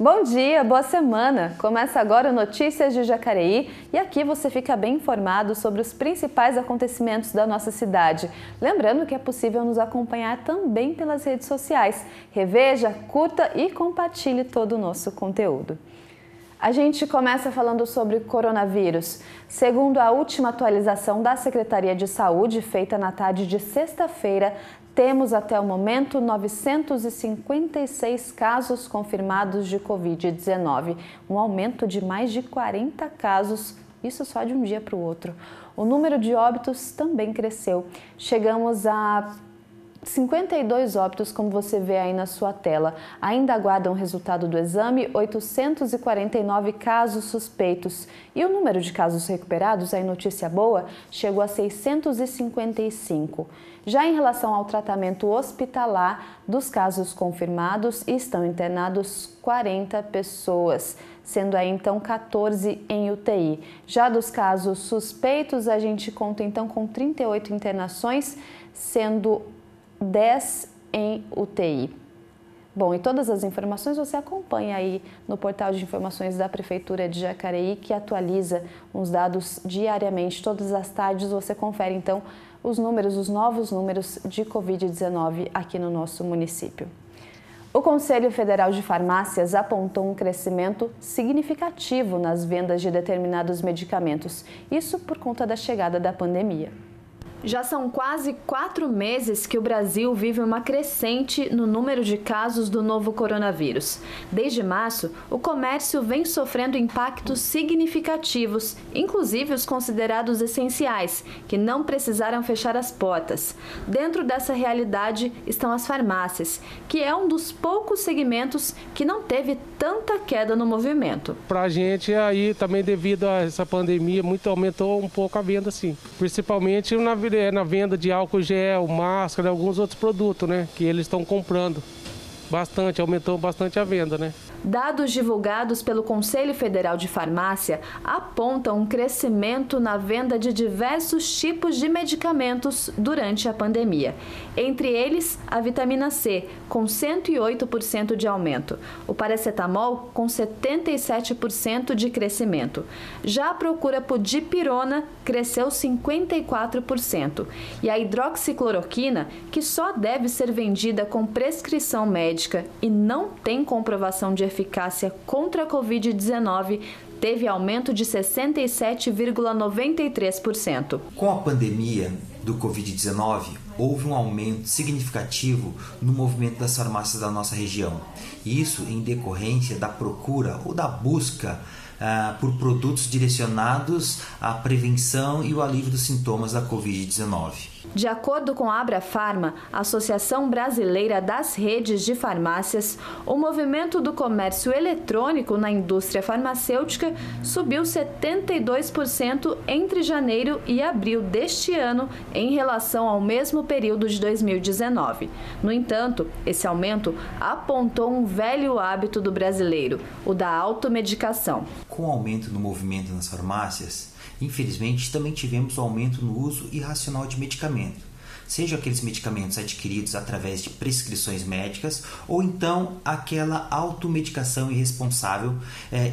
Bom dia, boa semana! Começa agora o Notícias de Jacareí e aqui você fica bem informado sobre os principais acontecimentos da nossa cidade. Lembrando que é possível nos acompanhar também pelas redes sociais. Reveja, curta e compartilhe todo o nosso conteúdo. A gente começa falando sobre coronavírus. Segundo a última atualização da Secretaria de Saúde, feita na tarde de sexta-feira, temos até o momento 956 casos confirmados de Covid-19, um aumento de mais de 40 casos, isso só de um dia para o outro. O número de óbitos também cresceu. Chegamos a 52 óbitos, como você vê aí na sua tela. Ainda aguardam o resultado do exame 849 casos suspeitos. E o número de casos recuperados, aí notícia boa, chegou a 655. Já em relação ao tratamento hospitalar dos casos confirmados, estão internados 40 pessoas, sendo aí então 14 em UTI. Já dos casos suspeitos, a gente conta então com 38 internações, sendo 10 em UTI. Bom, e todas as informações você acompanha aí no portal de informações da Prefeitura de Jacareí, que atualiza os dados diariamente. Todas as tardes você confere então os novos números de Covid-19 aqui no nosso município. O Conselho Federal de Farmácias apontou um crescimento significativo nas vendas de determinados medicamentos, isso por conta da chegada da pandemia. Já são quase 4 meses que o Brasil vive uma crescente no número de casos do novo coronavírus. Desde março, o comércio vem sofrendo impactos significativos, inclusive os considerados essenciais, que não precisaram fechar as portas. Dentro dessa realidade estão as farmácias, que é um dos poucos segmentos que não teve tanta queda no movimento. Para a gente aí também devido a essa pandemia, aumentou um pouco a venda sim, principalmente na venda de álcool gel, máscara, alguns outros produtos, né, que eles estão comprando bastante, aumentou bastante a venda, né. Dados divulgados pelo Conselho Federal de Farmácia apontam um crescimento na venda de diversos tipos de medicamentos durante a pandemia. Entre eles, a vitamina C, com 108% de aumento. O paracetamol, com 77% de crescimento. Já a procura por dipirona cresceu 54%. E a hidroxicloroquina, que só deve ser vendida com prescrição médica e não tem comprovação de eficácia contra a Covid-19, teve aumento de 67,93%. Com a pandemia do Covid-19, houve um aumento significativo no movimento das farmácias da nossa região. Isso em decorrência da procura ou da busca por produtos direcionados à prevenção e o alívio dos sintomas da Covid-19. De acordo com a Abrafarma, Associação Brasileira das Redes de Farmácias, o movimento do comércio eletrônico na indústria farmacêutica subiu 72% entre janeiro e abril deste ano em relação ao mesmo período de 2019. No entanto, esse aumento apontou um velho hábito do brasileiro, o da automedicação. Com o aumento no movimento nas farmácias, infelizmente, também tivemos um aumento no uso irracional de medicamento, seja aqueles medicamentos adquiridos através de prescrições médicas ou então aquela automedicação irresponsável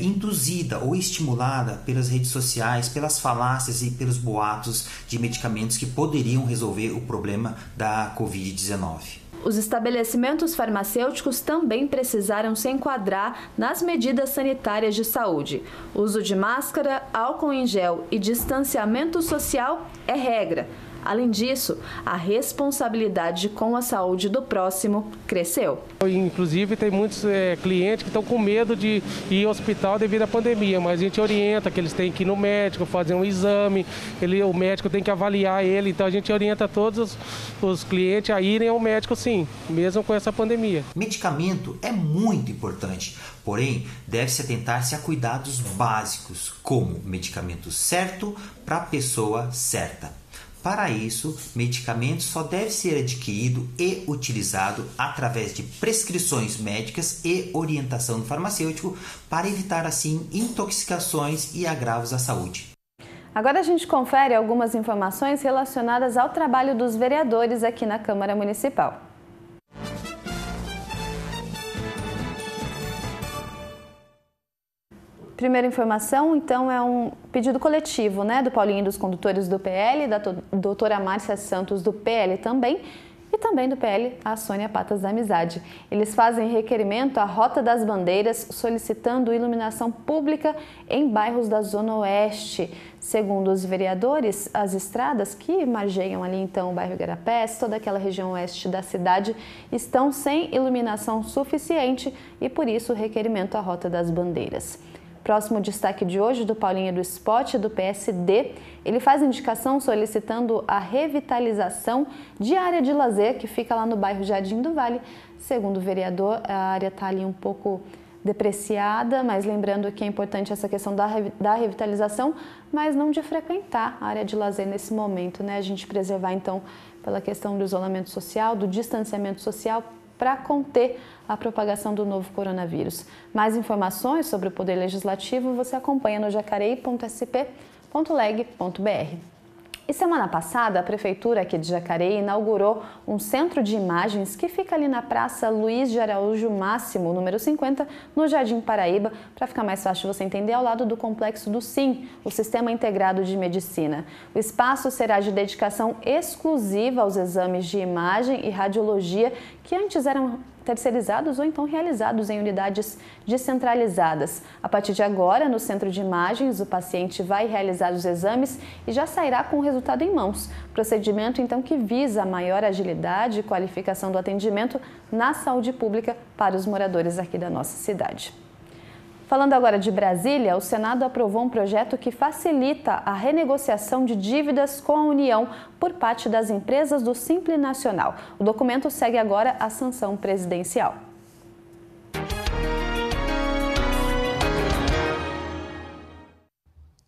induzida ou estimulada pelas redes sociais, pelas falácias e pelos boatos de medicamentos que poderiam resolver o problema da Covid-19. Os estabelecimentos farmacêuticos também precisaram se enquadrar nas medidas sanitárias de saúde. O uso de máscara, álcool em gel e distanciamento social é regra. Além disso, a responsabilidade com a saúde do próximo cresceu. Inclusive, tem muitos clientes que estão com medo de ir ao hospital devido à pandemia, mas a gente orienta que eles têm que ir no médico, fazer um exame, o médico tem que avaliar ele, então a gente orienta todos os clientes a irem ao médico sim, mesmo com essa pandemia. Medicamento é muito importante, porém deve-se atentar-se a cuidados básicos, como medicamento certo para a pessoa certa. Para isso, medicamento só deve ser adquirido e utilizado através de prescrições médicas e orientação do farmacêutico para evitar, assim, intoxicações e agravos à saúde. Agora a gente confere algumas informações relacionadas ao trabalho dos vereadores aqui na Câmara Municipal. Primeira informação, então, é um pedido coletivo, né, do Paulinho e dos condutores do PL, da doutora Márcia Santos do PL também, e também do PL, a Sônia Patas da Amizade. Eles fazem requerimento à Rota das Bandeiras, solicitando iluminação pública em bairros da Zona Oeste. Segundo os vereadores, as estradas que margeiam ali então o bairro Igarapés, toda aquela região oeste da cidade, estão sem iluminação suficiente e por isso o requerimento à Rota das Bandeiras. Próximo destaque de hoje do Paulinho do Spot, do PSD, ele faz indicação solicitando a revitalização de área de lazer que fica lá no bairro Jardim do Vale. Segundo o vereador, a área está ali um pouco depreciada, mas lembrando que é importante essa questão da revitalização, mas não de frequentar a área de lazer nesse momento, né? A gente preservar então pela questão do isolamento social, do distanciamento social, para conter a propagação do novo coronavírus. Mais informações sobre o Poder Legislativo você acompanha no jacareí.sp.leg.br. E semana passada, a Prefeitura aqui de Jacareí inaugurou um centro de imagens que fica ali na Praça Luiz de Araújo Máximo, número 50, no Jardim Paraíba, para ficar mais fácil você entender, ao lado do complexo do SIM, o Sistema Integrado de Medicina. O espaço será de dedicação exclusiva aos exames de imagem e radiologia que antes eram terceirizados ou então realizados em unidades descentralizadas. A partir de agora, no centro de imagens, o paciente vai realizar os exames e já sairá com o resultado em mãos. Procedimento, então, que visa a maior agilidade e qualificação do atendimento na saúde pública para os moradores aqui da nossa cidade. Falando agora de Brasília, o Senado aprovou um projeto que facilita a renegociação de dívidas com a União por parte das empresas do Simples Nacional. O documento segue agora a sanção presidencial.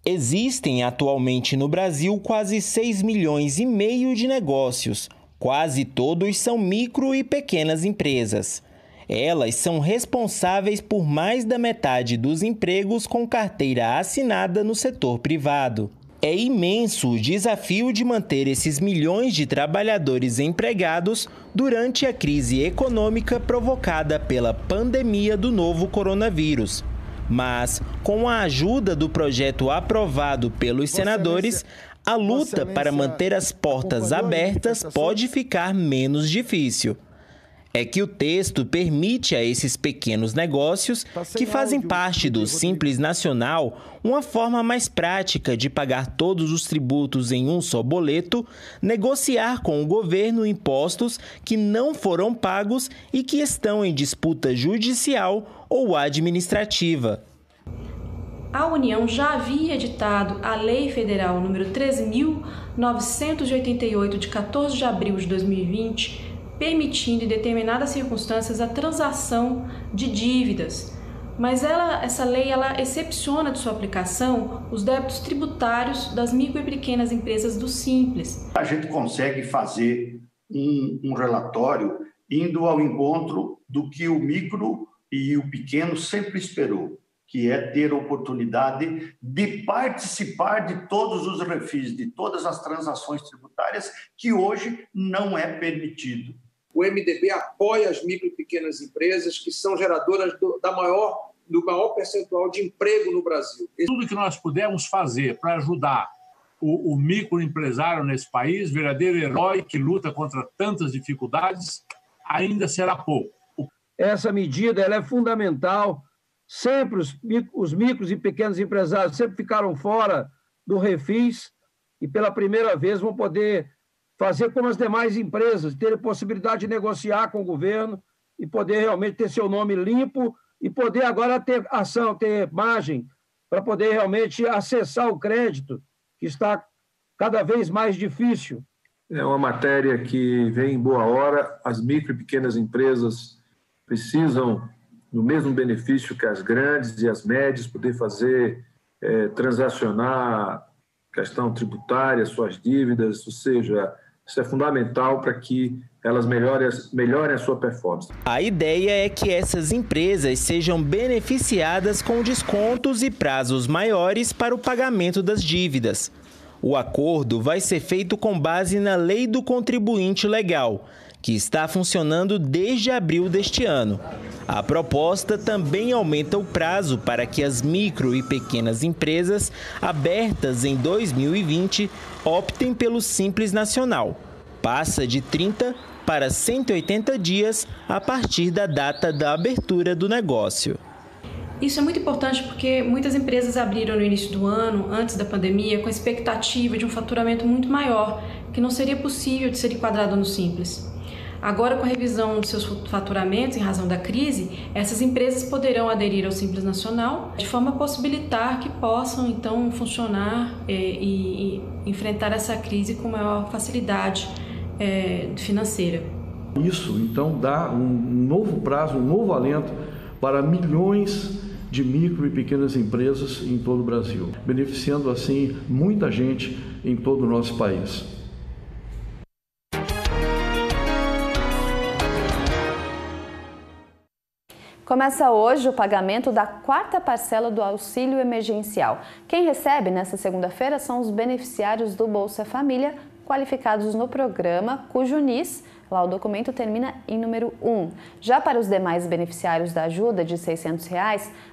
Existem atualmente no Brasil quase 6,5 milhões de negócios. Quase todos são micro e pequenas empresas. Elas são responsáveis por mais da metade dos empregos com carteira assinada no setor privado. É imenso o desafio de manter esses milhões de trabalhadores empregados durante a crise econômica provocada pela pandemia do novo coronavírus. Mas, com a ajuda do projeto aprovado pelos senadores, a luta para manter as portas abertas pode ficar menos difícil. É que o texto permite a esses pequenos negócios, que fazem parte do Simples Nacional, uma forma mais prática de pagar todos os tributos em um só boleto, negociar com o governo impostos que não foram pagos e que estão em disputa judicial ou administrativa. A União já havia editado a Lei Federal número 13.988, de 14 de abril de 2020, permitindo em determinadas circunstâncias a transação de dívidas. Mas essa lei excepciona de sua aplicação os débitos tributários das micro e pequenas empresas do Simples. A gente consegue fazer um relatório indo ao encontro do que o micro e o pequeno sempre esperou, que é ter a oportunidade de participar de todos os refis, de todas as transações tributárias, que hoje não é permitido. O MDB apoia as micro e pequenas empresas que são geradoras do maior percentual de emprego no Brasil. Tudo que nós pudermos fazer para ajudar o microempresário nesse país, verdadeiro herói que luta contra tantas dificuldades, ainda será pouco. Essa medida ela é fundamental. Sempre os micros e pequenos empresários sempre ficaram fora do refis e pela primeira vez vão poder fazer como as demais empresas, ter a possibilidade de negociar com o governo e poder realmente ter seu nome limpo e poder agora ter ação, ter margem para poder realmente acessar o crédito, que está cada vez mais difícil. É uma matéria que vem em boa hora. As micro e pequenas empresas precisam do mesmo benefício que as grandes e as médias, poder fazer, transacionar questão tributária, suas dívidas, ou seja, isso é fundamental para que elas melhorem a sua performance. A ideia é que essas empresas sejam beneficiadas com descontos e prazos maiores para o pagamento das dívidas. O acordo vai ser feito com base na Lei do Contribuinte Legal, que está funcionando desde abril deste ano. A proposta também aumenta o prazo para que as micro e pequenas empresas abertas em 2020 optem pelo Simples Nacional. Passa de 30 para 180 dias a partir da data da abertura do negócio. Isso é muito importante porque muitas empresas abriram no início do ano, antes da pandemia, com a expectativa de um faturamento muito maior, que não seria possível de ser enquadrado no Simples. Agora, com a revisão de seus faturamentos em razão da crise, essas empresas poderão aderir ao Simples Nacional de forma a possibilitar que possam, então, funcionar e enfrentar essa crise com maior facilidade financeira. Isso, então, dá um novo prazo, um novo alento para milhões de micro e pequenas empresas em todo o Brasil, beneficiando, assim, muita gente em todo o nosso país. Começa hoje o pagamento da 4ª parcela do auxílio emergencial. Quem recebe nesta segunda-feira são os beneficiários do Bolsa Família, qualificados no programa, cujo NIS, lá o documento termina em número 1. Já para os demais beneficiários da ajuda de R$ 600,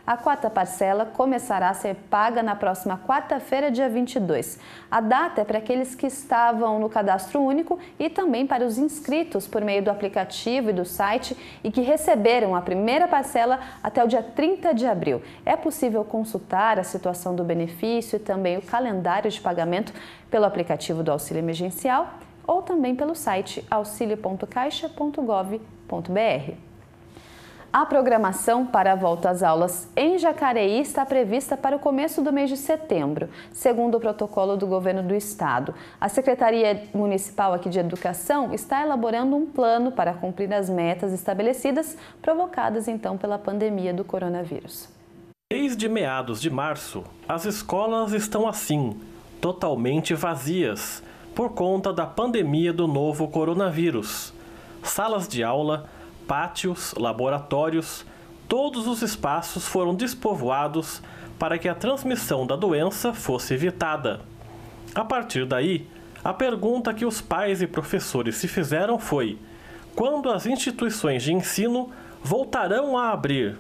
a 4ª parcela começará a ser paga na próxima quarta-feira, dia 22. A data é para aqueles que estavam no cadastro único e também para os inscritos por meio do aplicativo e do site e que receberam a primeira parcela até o dia 30 de abril. É possível consultar a situação do benefício e também o calendário de pagamento pelo aplicativo do Auxílio Emergencial ou também pelo site auxilio.caixa.gov.br. A programação para a volta às aulas em Jacareí está prevista para o começo do mês de setembro, segundo o protocolo do governo do estado. A Secretaria Municipal aqui de Educação está elaborando um plano para cumprir as metas estabelecidas, provocadas então pela pandemia do coronavírus. Desde meados de março, as escolas estão assim, totalmente vazias, por conta da pandemia do novo coronavírus. Salas de aula, pátios, laboratórios, todos os espaços foram despovoados para que a transmissão da doença fosse evitada. A partir daí, a pergunta que os pais e professores se fizeram foi: quando as instituições de ensino voltarão a abrir?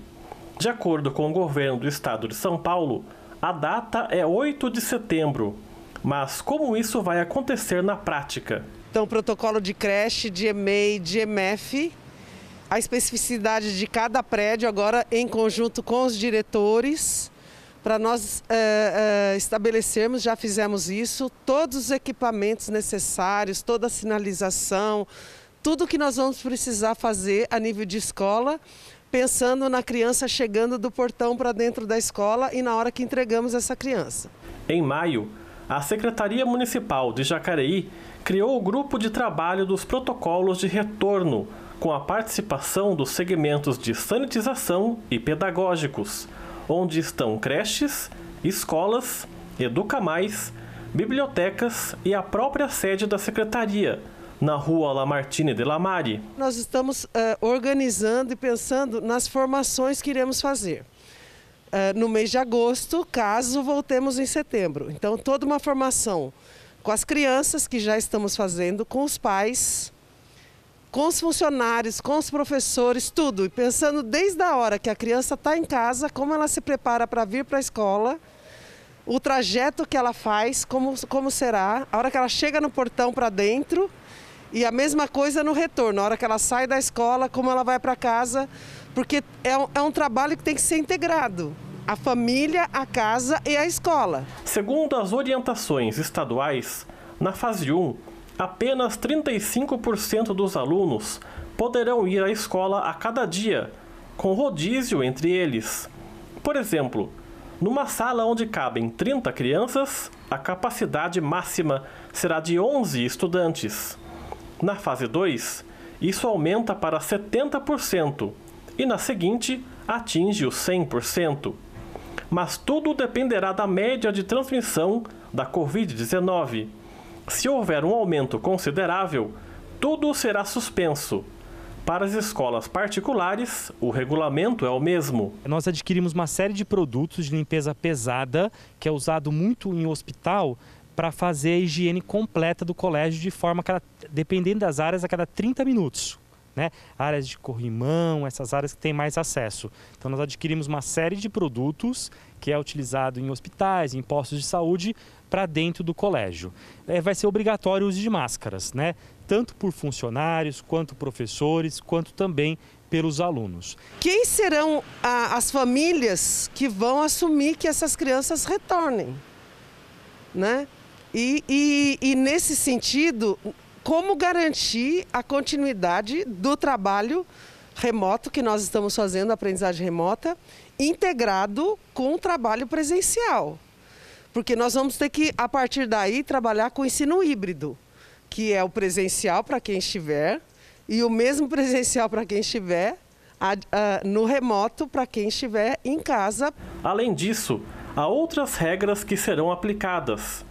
De acordo com o governo do estado de São Paulo, a data é 8 de setembro. Mas como isso vai acontecer na prática? Então, protocolo de creche, de EMEI, de EMEF, a especificidade de cada prédio agora em conjunto com os diretores, para nós estabelecermos, já fizemos isso, todos os equipamentos necessários, toda a sinalização, tudo que nós vamos precisar fazer a nível de escola, pensando na criança chegando do portão para dentro da escola e na hora que entregamos essa criança. Em maio, a Secretaria Municipal de Jacareí criou o grupo de trabalho dos protocolos de retorno, com a participação dos segmentos de sanitização e pedagógicos, onde estão creches, escolas, Educa Mais, bibliotecas e a própria sede da Secretaria, na rua Lamartine de Lamari. Nós estamos organizando e pensando nas formações que iremos fazer. No mês de agosto, caso voltemos em setembro. Então, toda uma formação com as crianças que já estamos fazendo, com os pais, com os funcionários, com os professores, tudo. E pensando desde a hora que a criança está em casa, como ela se prepara para vir para a escola, o trajeto que ela faz, como será, a hora que ela chega no portão para dentro e a mesma coisa no retorno, a hora que ela sai da escola, como ela vai para casa, porque é um trabalho que tem que ser integrado. A família, a casa e a escola. Segundo as orientações estaduais, na fase 1, apenas 35% dos alunos poderão ir à escola a cada dia, com rodízio entre eles. Por exemplo, numa sala onde cabem 30 crianças, a capacidade máxima será de 11 estudantes. Na fase 2, isso aumenta para 70% e na seguinte atinge os 100%. Mas tudo dependerá da média de transmissão da Covid-19. Se houver um aumento considerável, tudo será suspenso. Para as escolas particulares, o regulamento é o mesmo. Nós adquirimos uma série de produtos de limpeza pesada, que é usado muito em hospital, para fazer a higiene completa do colégio de forma, dependendo das áreas, a cada 30 minutos. Né? Áreas de corrimão, essas áreas que têm mais acesso. Então nós adquirimos uma série de produtos que é utilizado em hospitais, em postos de saúde, para dentro do colégio. Vai ser obrigatório o uso de máscaras, né? Tanto por funcionários, quanto professores, quanto também pelos alunos. Quem serão as famílias que vão assumir que essas crianças retornem? Né? E nesse sentido, como garantir a continuidade do trabalho remoto que nós estamos fazendo, a aprendizagem remota, integrado com o trabalho presencial? Porque nós vamos ter que, a partir daí, trabalhar com o ensino híbrido, que é o presencial para quem estiver e o mesmo presencial para quem estiver no remoto para quem estiver em casa. Além disso, há outras regras que serão aplicadas.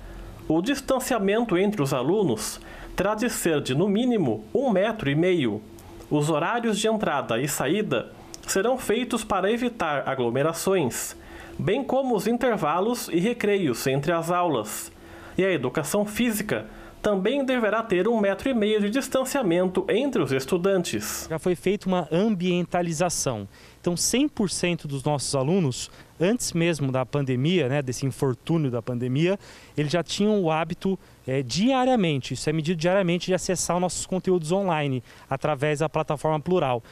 O distanciamento entre os alunos terá de ser de, no mínimo, 1,5 m. Os horários de entrada e saída serão feitos para evitar aglomerações, bem como os intervalos e recreios entre as aulas. E a educação física também deverá ter 1,5 m de distanciamento entre os estudantes. Já foi feita uma ambientalização. Então, 100% dos nossos alunos, antes mesmo da pandemia, né, desse infortúnio da pandemia, eles já tinham o hábito diariamente, isso é medido diariamente, de acessar os nossos conteúdos online, através da plataforma Plural.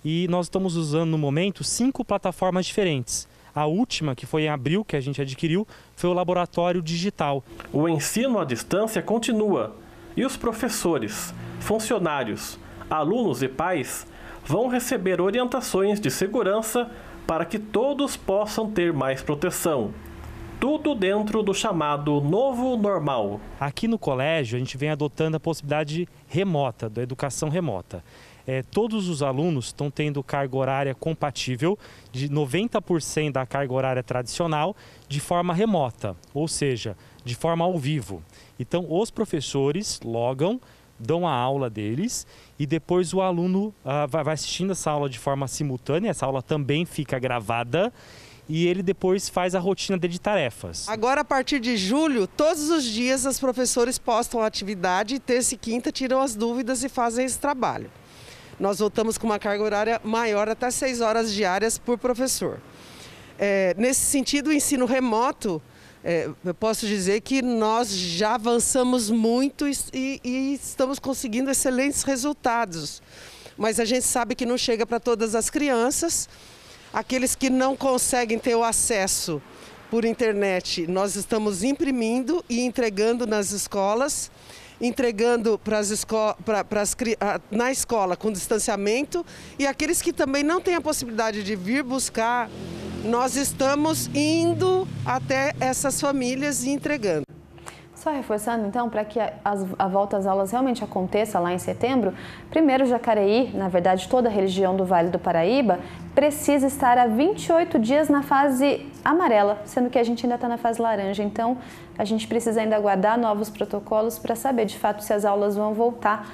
E nós estamos usando, no momento, 5 plataformas diferentes. A última, que foi em abril, que a gente adquiriu, foi o Laboratório Digital. O ensino à distância continua e os professores, funcionários, alunos e pais vão receber orientações de segurança para que todos possam ter mais proteção. Tudo dentro do chamado novo normal. Aqui no colégio, a gente vem adotando a possibilidade remota, da educação remota. Todos os alunos estão tendo carga horária compatível de 90% da carga horária tradicional de forma remota, ou seja, de forma ao vivo. Então, os professores logam, dão a aula deles e depois o aluno vai assistindo essa aula de forma simultânea, essa aula também fica gravada e ele depois faz a rotina dele de tarefas. Agora, a partir de julho, todos os dias os professores postam a atividade e terça e quinta tiram as dúvidas e fazem esse trabalho. Nós voltamos com uma carga horária maior, até 6 horas diárias por professor. Nesse sentido, o ensino remoto, eu posso dizer que nós já avançamos muito e estamos conseguindo excelentes resultados. Mas a gente sabe que não chega para todas as crianças. Aqueles que não conseguem ter o acesso por internet, nós estamos imprimindo e entregando nas escolas, entregando na escola com distanciamento, e aqueles que também não têm a possibilidade de vir buscar, nós estamos indo até essas famílias e entregando. Só reforçando, então, para que a volta às aulas realmente aconteça lá em setembro, primeiro Jacareí, na verdade toda a região do Vale do Paraíba, precisa estar há 28 dias na fase amarela, sendo que a gente ainda está na fase laranja. Então, a gente precisa ainda aguardar novos protocolos para saber, de fato, se as aulas vão voltar,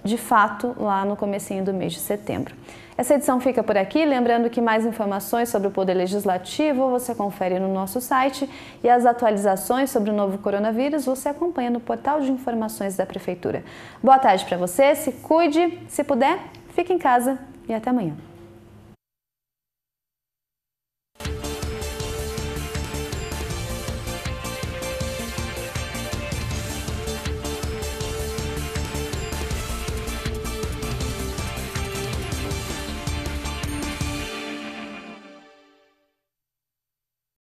de fato, lá no comecinho do mês de setembro. Essa edição fica por aqui, lembrando que mais informações sobre o Poder Legislativo você confere no nosso site e as atualizações sobre o novo coronavírus você acompanha no portal de informações da Prefeitura. Boa tarde para você, se cuide, se puder, fique em casa e até amanhã.